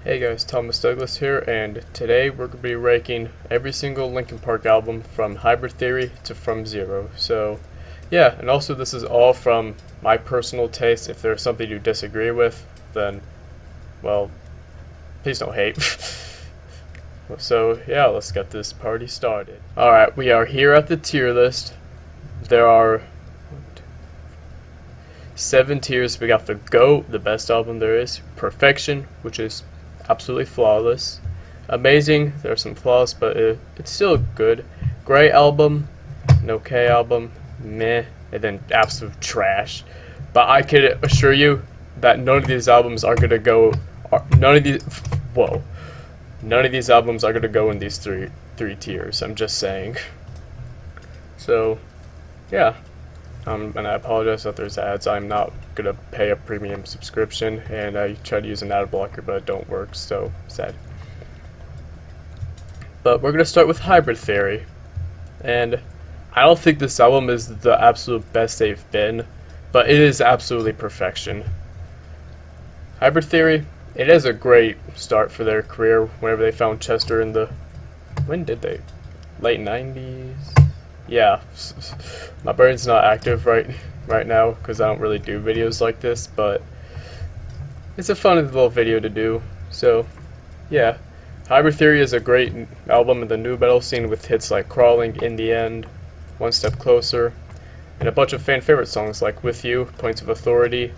Hey guys, Thomas Douglas here, and today we're going to be ranking every single Linkin Park album from Hybrid Theory to From Zero. So, yeah, and also this is all from my personal taste. If there's something you disagree with, then, well, please don't hate. So, yeah, let's get this party started. Alright, we are here at the tier list. There are 7 tiers. We got the GOAT, the best album there is, Perfection, which is absolutely flawless, Amazing, there are some flaws, but it's still good, Great album, an okay album, meh, and then absolute trash. But I can assure you that none of these albums are gonna go. None of these albums are gonna go in these three tiers. I'm just saying. So, yeah. And I apologize that there's ads. I'm not gonna pay a premium subscription, and I try to use an ad blocker, but it don't work. So sad. But we're gonna start with Hybrid Theory, and I don't think this album is the absolute best they've been, but it is absolutely perfection. Hybrid Theory, it is a great start for their career. Whenever they found Chester in the, when did they? Late 90s. Yeah, my brain's not active right now because I don't really do videos like this, but it's a fun little video to do. So, yeah, Hybrid Theory is a great album in the nu metal scene with hits like Crawling, In the End, One Step Closer, and a bunch of fan favorite songs like With You, Points of Authority.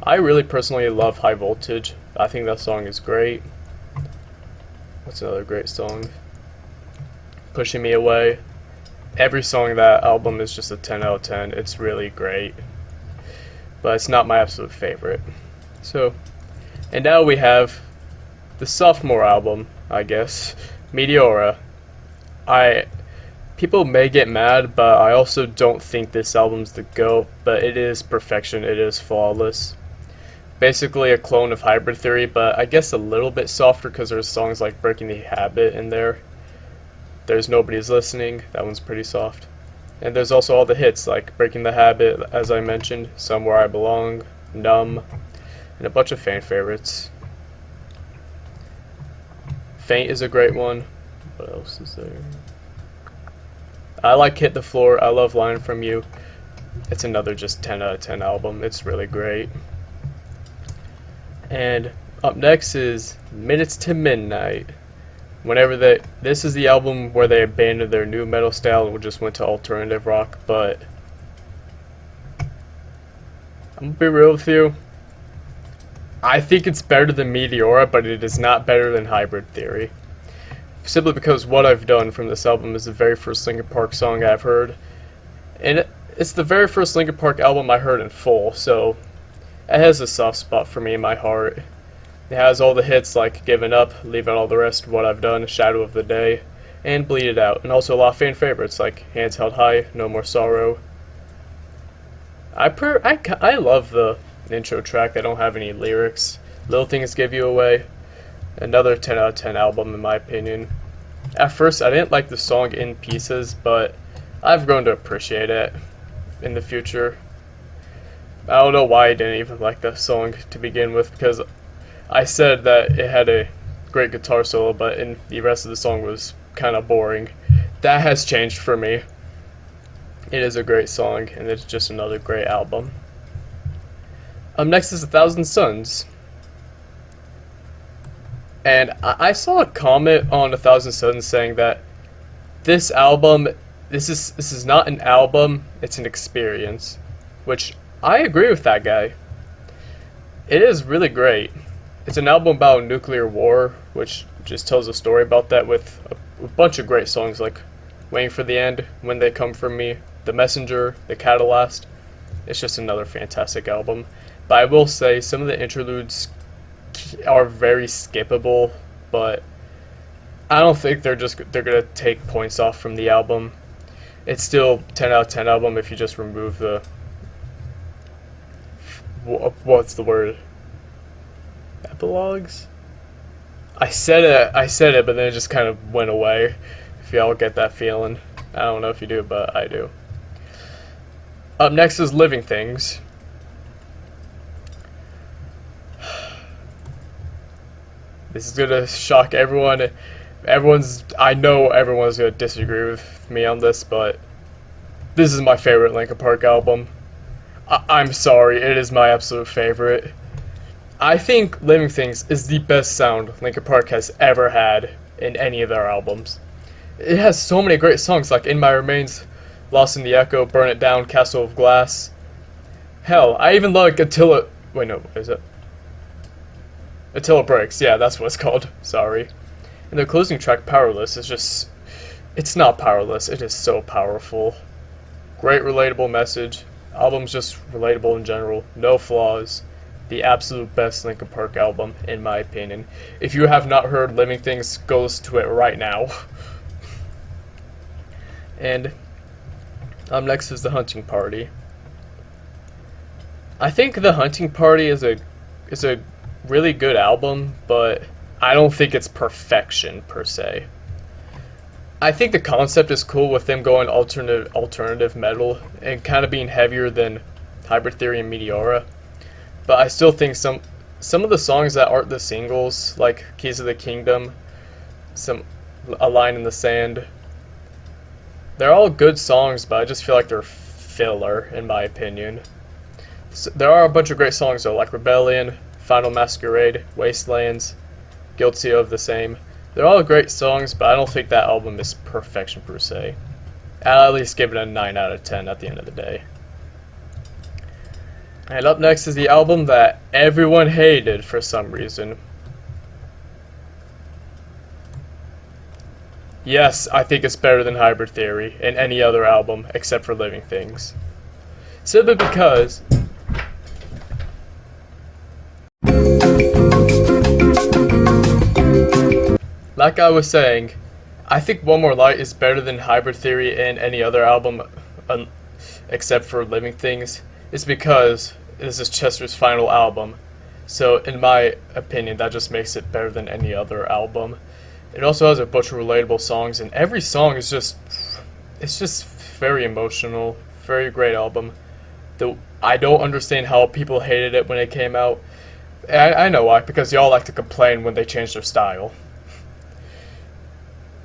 I really personally love High Voltage. I think that song is great. What's another great song? Pushing Me Away. Every song in that album is just a 10 out of 10. It's really great. But it's not my absolute favorite. So, and now we have the sophomore album, I guess, Meteora. People may get mad, but I also don't think this album's the GOAT, but it is perfection. It is flawless. Basically a clone of Hybrid Theory, but I guess a little bit softer because there's songs like Breaking the Habit in there. There's Nobody's Listening, that one's pretty soft. And there's also all the hits like Breaking the Habit, as I mentioned, Somewhere I Belong, Numb, and a bunch of fan favorites. Faint is a great one. What else is there? I like Hit the Floor, I love Line From You. It's another just 10 out of 10 album, it's really great. And up next is Minutes to Midnight. This is the album where they abandoned their nu metal style and just went to alternative rock, but I'm gonna be real with you. I think it's better than Meteora, but it is not better than Hybrid Theory. Simply because What I've Done from this album is the very first Linkin Park song I've heard. And it's the very first Linkin Park album I heard in full, so it has a soft spot for me in my heart. It has all the hits like Giving Up, Leaving All the Rest, What I've Done, Shadow of the Day, and Bleed It Out, and also a lot of fan favorites like Hands Held High, No More Sorrow. I love the intro track. They don't have any lyrics. Little Things Give You Away. Another 10 out of 10 album in my opinion. At first I didn't like the song In Pieces, but I've grown to appreciate it in the future. I don't know why I didn't even like the song to begin with, because I said that it had a great guitar solo, but the rest of the song was kind of boring. That has changed for me. It is a great song, and it's just another great album. Next is 1,000 Suns. And I saw a comment on 1,000 Suns saying that this album, this is not an album, it's an experience. Which, I agree with that guy. It is really great. It's an album about nuclear war, which just tells a story about that with a bunch of great songs like Waiting for the End, When They Come For Me, The Messenger, The Catalyst. It's just another fantastic album. But I will say some of the interludes are very skippable, but I don't think they're gonna take points off from the album. It's still 10 out of 10 album if you just remove the what's the word? Epilogues? I said it, but then it just kind of went away. If y'all get that feeling. I don't know if you do, but I do. Up next is Living Things. This is gonna shock everyone. I know everyone's gonna disagree with me on this, but this is my favorite Linkin Park album. I'm sorry, it is my absolute favorite. I think Living Things is the best sound Linkin Park has ever had in any of their albums. It has so many great songs like In My Remains, Lost in the Echo, Burn It Down, Castle of Glass. Hell, I even like Until It... Wait, no, what is it? Until It Breaks, yeah, that's what it's called. Sorry. And the closing track, Powerless, is just... It's not powerless, it is so powerful. Great relatable message. Album's just relatable in general. No flaws. The absolute best Linkin Park album, in my opinion. If you have not heard Living Things, go listen to it right now. And next is The Hunting Party. I think The Hunting Party is a really good album, but I don't think it's perfection per se. I think the concept is cool with them going alternative metal and kind of being heavier than Hybrid Theory and Meteora. But I still think some of the songs that aren't the singles, like Keys of the Kingdom, A Line in the Sand, they're all good songs, but I just feel like they're filler in my opinion. So there are a bunch of great songs though, like Rebellion, Final Masquerade, Wastelands, Guilty of the Same. They're all great songs, but I don't think that album is perfection per se. I'll at least give it a 9 out of 10 at the end of the day. And up next is the album that everyone hated for some reason. Yes, I think it's better than Hybrid Theory and any other album except for Living Things. Simply because... Like I was saying, I think One More Light is better than Hybrid Theory and any other album except for Living Things. It's because this is Chester's final album. So in my opinion, that just makes it better than any other album. It also has a bunch of relatable songs, and every song is it's just very emotional, very great album. I don't understand how people hated it when it came out. I know why, because y'all like to complain when they change their style.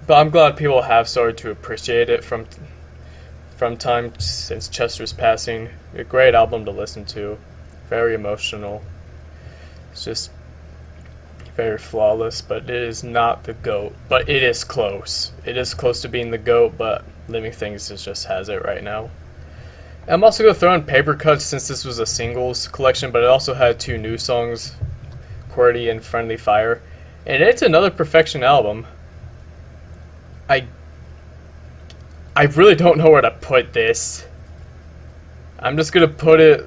But I'm glad people have started to appreciate it from time since Chester's passing. A great album to listen to, very emotional. It's just very flawless, but it is not the GOAT. But it is close. It is close to being the GOAT, but Living Things just has it right now. I'm also going to throw in Paper Cuts since this was a singles collection, but it also had 2 new songs, QWERTY and Friendly Fire. And it's another perfection album. I really don't know where to put this. I'm just going to put it...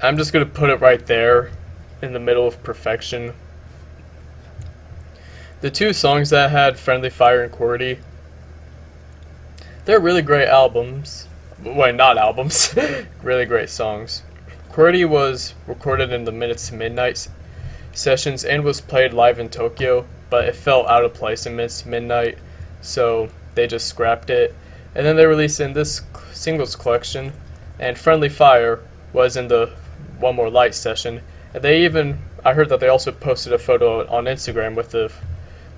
I'm just going to put it right there in the middle of perfection. The 2 songs that had Friendly Fire and QWERTY, they're really great albums. Well, not albums. Really great songs. QWERTY was recorded in the Minutes to Midnight sessions and was played live in Tokyo, but it felt out of place in Minutes to Midnight, so they just scrapped it. And then they released in this singles collection, and Friendly Fire was in the One More Light session. And I heard that they also posted a photo on Instagram with the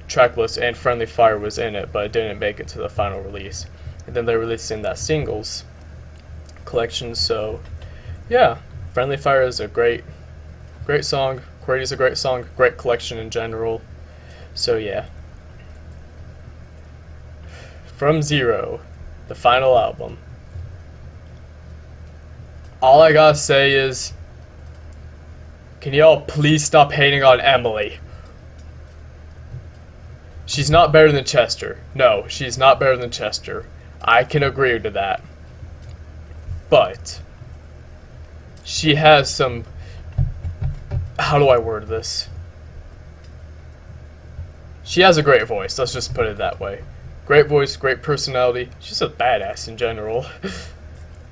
track list, and Friendly Fire was in it, but it didn't make it to the final release. And then they released in that singles collection, so yeah, Friendly Fire is a great song. QWERTY is a great song, great collection in general. So yeah. From Zero, the final album. All I gotta say is, can y'all please stop hating on Emily? She's not better than Chester. No, she's not better than Chester. I can agree to that. But she has some... How do I word this? She has a great voice, let's just put it that way. Great voice, great personality. She's a badass in general.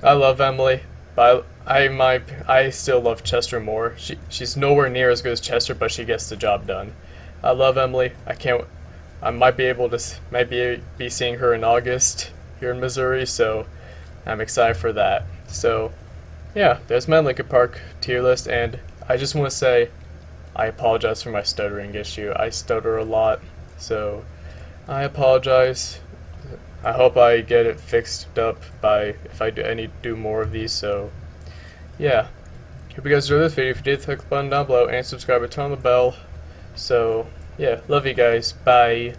I love Emily, but I still love Chester more. She's nowhere near as good as Chester, but she gets the job done. I love Emily. I might be able to be seeing her in August here in Missouri, so I'm excited for that. So yeah, there's my Linkin Park tier list, and I just want to say I apologize for my stuttering issue. I stutter a lot, so I apologize. I hope I get it fixed up by if I do more of these. So yeah, hope you guys enjoyed this video. If you did, click the button down below and subscribe and turn on the bell. So yeah, love you guys. Bye.